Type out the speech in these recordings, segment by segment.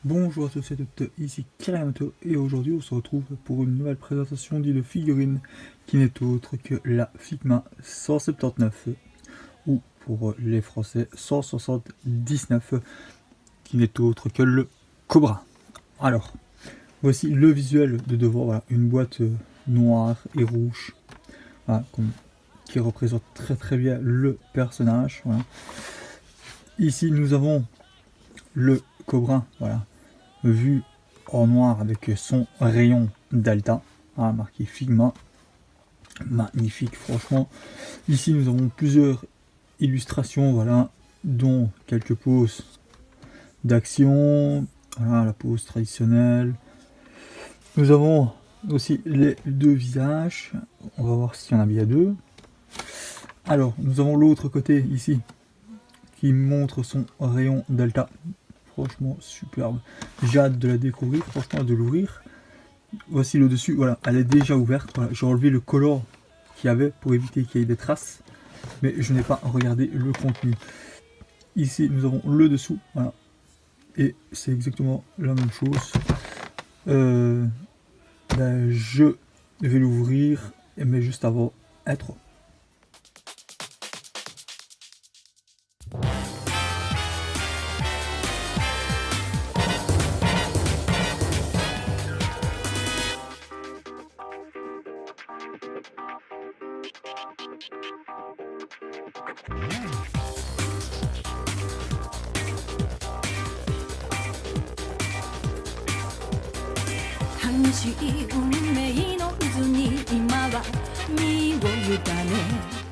Bonjour à tous et toutes, ici Kiramoto et aujourd'hui on se retrouve pour une nouvelle présentation d'une figurine qui n'est autre que la Figma 179 ou pour les Français 179 qui n'est autre que le Cobra. Alors, voici le visuel de devant, voilà, une boîte noire et rouge voilà, qui représente très bien le personnage. Voilà. Ici nous avons le Cobra, voilà, vu en noir avec son rayon Delta, hein, marqué Figma. Magnifique, franchement. Ici, nous avons plusieurs illustrations, voilà, dont quelques poses d'action, voilà, la pose traditionnelle. Nous avons aussi les deux visages. On va voir s'il y en a bien deux. Alors, nous avons l'autre côté ici qui montre son rayon Delta. Franchement, superbe. J'ai hâte de la découvrir, franchement, de l'ouvrir. Voici le dessus, voilà, elle est déjà ouverte. Voilà, j'ai enlevé le color qu'il y avait pour éviter qu'il y ait des traces, mais je n'ai pas regardé le contenu. Ici, nous avons le dessous, voilà, et c'est exactement la même chose. Je vais l'ouvrir, mais juste avant, intro.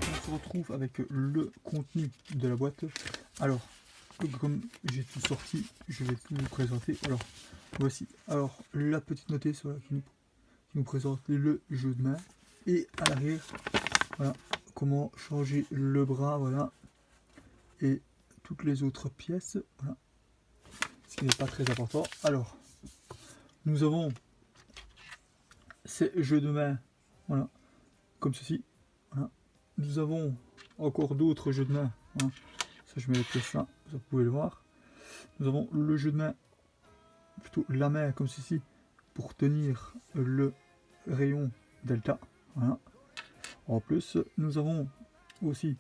On se retrouve avec le contenu de la boîte. Alors, comme j'ai tout sorti, je vais tout vous présenter. Alors, voici. Alors, la petite notice voilà, qui nous présente le jeu de main. Et à l'arrière, voilà, comment changer le bras, voilà. Et toutes les autres pièces, voilà. Ce qui n'est pas très important. Alors, nous avons ces jeux de main, voilà, comme ceci. Voilà. Nous avons encore d'autres jeux de main. Hein. Ça, je mets les pièces là, vous pouvez le voir. Nous avons le jeu de main, plutôt la main comme ceci, pour tenir le rayon Delta. Voilà. En plus, nous avons aussi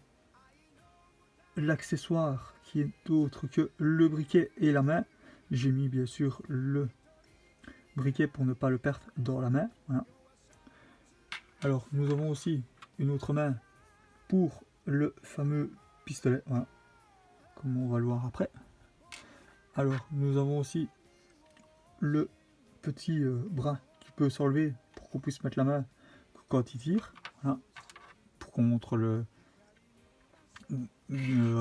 l'accessoire qui est autre que le briquet et la main. J'ai mis bien sûr le briquet pour ne pas le perdre dans la main. Voilà. Alors, nous avons aussi une autre main pour le fameux pistolet, voilà, comme on va le voir après. Alors, nous avons aussi le petit bras qui peut s'enlever pour qu'on puisse mettre la main quand il tire, voilà, pour qu'on montre le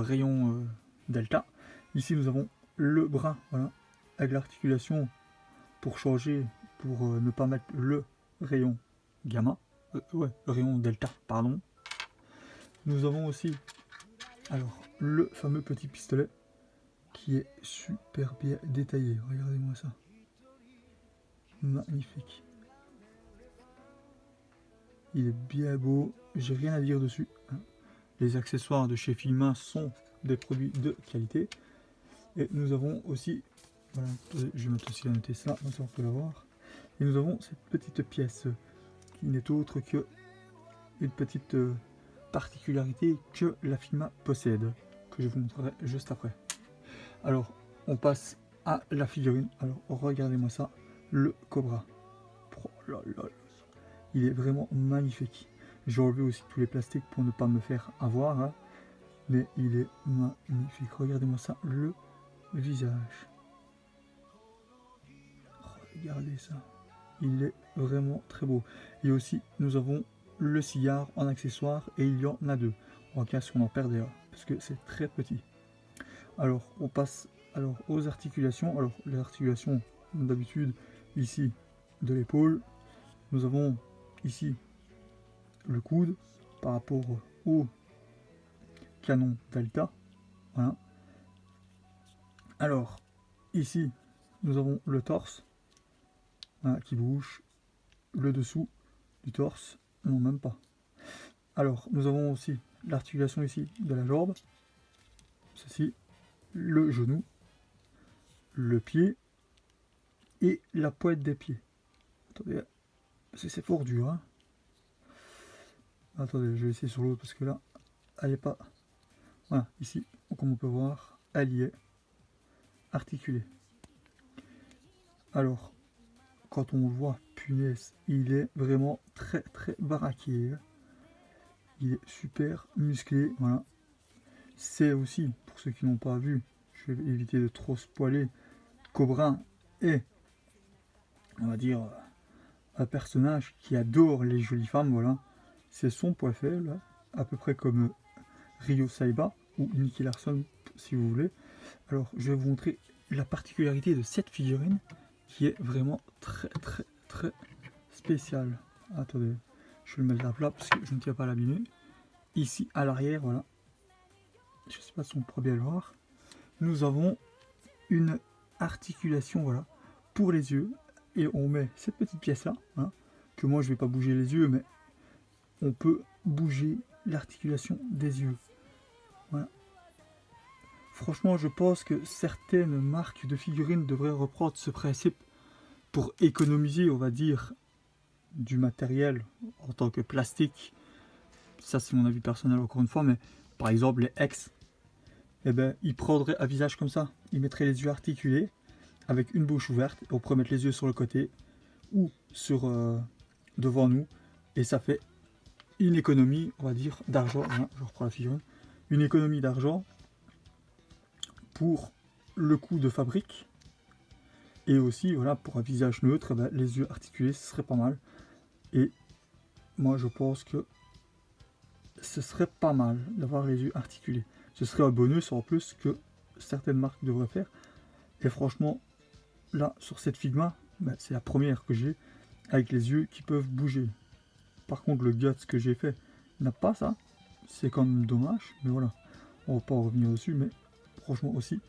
rayon Delta. Ici, nous avons le bras, voilà, avec l'articulation pour changer, pour ne pas mettre le rayon Gamma, ouais, le rayon Delta, pardon. Nous avons aussi alors le fameux petit pistolet qui est super bien détaillé. Regardez-moi ça. Magnifique. Il est bien beau. J'ai rien à dire dessus. Les accessoires de chez Figma sont des produits de qualité. Et nous avons aussi, voilà, je vais mettre aussi à noter ça, on peut la voir. Et nous avons cette petite pièce qui n'est autre que une petite particularité que la Figma possède, que je vous montrerai juste après. Alors, on passe à la figurine. Alors, regardez-moi ça, le Cobra. Oh là là, il est vraiment magnifique. J'ai enlevé aussi tous les plastiques pour ne pas me faire avoir, hein, mais il est magnifique. Regardez-moi ça, le visage. Regardez ça, il est vraiment très beau. Et aussi, nous avons le cigare en accessoire et il y en a deux, en cas si on en perdait un, parce que c'est très petit. Alors, on passe alors aux articulations. Alors, les articulations, comme d'habitude, ici, de l'épaule. Nous avons ici le coude par rapport au canon Delta. Voilà. Alors, ici, nous avons le torse, voilà, qui bouge, le dessous du torse, non, même pas. Alors, nous avons aussi l'articulation ici de la jambe, ceci, le genou, le pied, et la pointe des pieds. Attendez, c'est fort dur. Hein. Attendez, je vais essayer sur l'autre parce que là, elle n'est pas... Voilà, ici, comme on peut voir, elle y est articulée. Alors, quand on le voit, punaise, il est vraiment très baraqué. Hein. Il est super musclé, voilà. C'est aussi, pour ceux qui n'ont pas vu, je vais éviter de trop spoiler, Cobra est, on va dire, un personnage qui adore les jolies femmes, voilà. C'est son point faible, à peu près comme Ryo Saiba ou Nicky Larson, si vous voulez. Alors, je vais vous montrer la particularité de cette figurine, qui est vraiment très spéciale. Attendez, je vais le mettre à plat parce que je ne tiens pas à l'abîmer. Ici, à l'arrière, voilà. Je ne sais pas si on pourra bien le voir. Nous avons une articulation, voilà, pour les yeux. Et on met cette petite pièce là, hein, que moi je vais pas bouger les yeux, mais on peut bouger l'articulation des yeux. Voilà. Franchement, je pense que certaines marques de figurines devraient reprendre ce principe pour économiser, on va dire, du matériel en tant que plastique. Ça, c'est mon avis personnel encore une fois, mais par exemple, les ex, eh ben, ils prendraient un visage comme ça. Ils mettraient les yeux articulés avec une bouche ouverte. On pourrait mettre les yeux sur le côté ou sur devant nous. Et ça fait une économie, on va dire, d'argent. Hein, je reprends la figurine. Une économie d'argent pour le coût de fabrique. Et aussi, voilà, pour un visage neutre, ben, les yeux articulés, ce serait pas mal. Et moi, je pense que ce serait pas mal d'avoir les yeux articulés. Ce serait un bonus en plus que certaines marques devraient faire. Et franchement, là, sur cette Figma, ben, c'est la première que j'ai avec les yeux qui peuvent bouger. Par contre, le Guts que j'ai fait n'a pas ça. C'est quand même dommage. Mais voilà, on va pas en revenir dessus. Mais franchement aussi,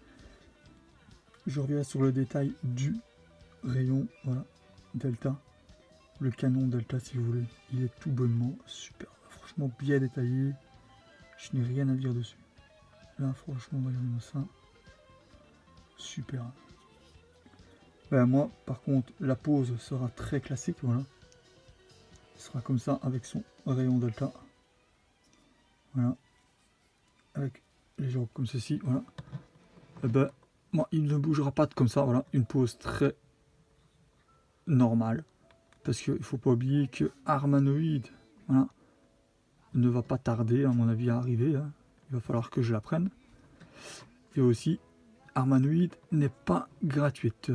je reviens sur le détail du rayon, voilà, Delta. Le canon Delta, si vous voulez, il est tout bonnement super. Franchement, bien détaillé. Je n'ai rien à dire dessus. Là, franchement, regardez-moi ça. Super. Ben, moi, par contre, la pose sera très classique, voilà. Ce sera comme ça, avec son rayon Delta. Voilà. Avec les jambes comme ceci, voilà. Et ben, moi, il ne bougera pas comme ça, voilà. Une pose très normale. Parce qu'il ne faut pas oublier que Armanoid, voilà, ne va pas tarder, à mon avis, à arriver. Hein. Il va falloir que je la prenne. Et aussi, Armanoid n'est pas gratuite.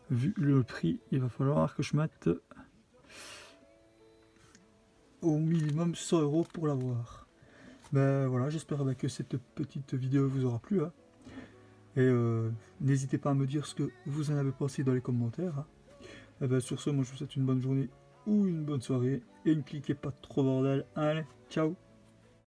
Vu le prix, il va falloir que je mette au minimum 100 € pour l'avoir. Ben voilà, j'espère que cette petite vidéo vous aura plu. Hein. Et n'hésitez pas à me dire ce que vous en avez pensé dans les commentaires. Hein. Et ben sur ce, moi je vous souhaite une bonne journée ou une bonne soirée. Et ne cliquez pas trop bordel. Allez, ciao!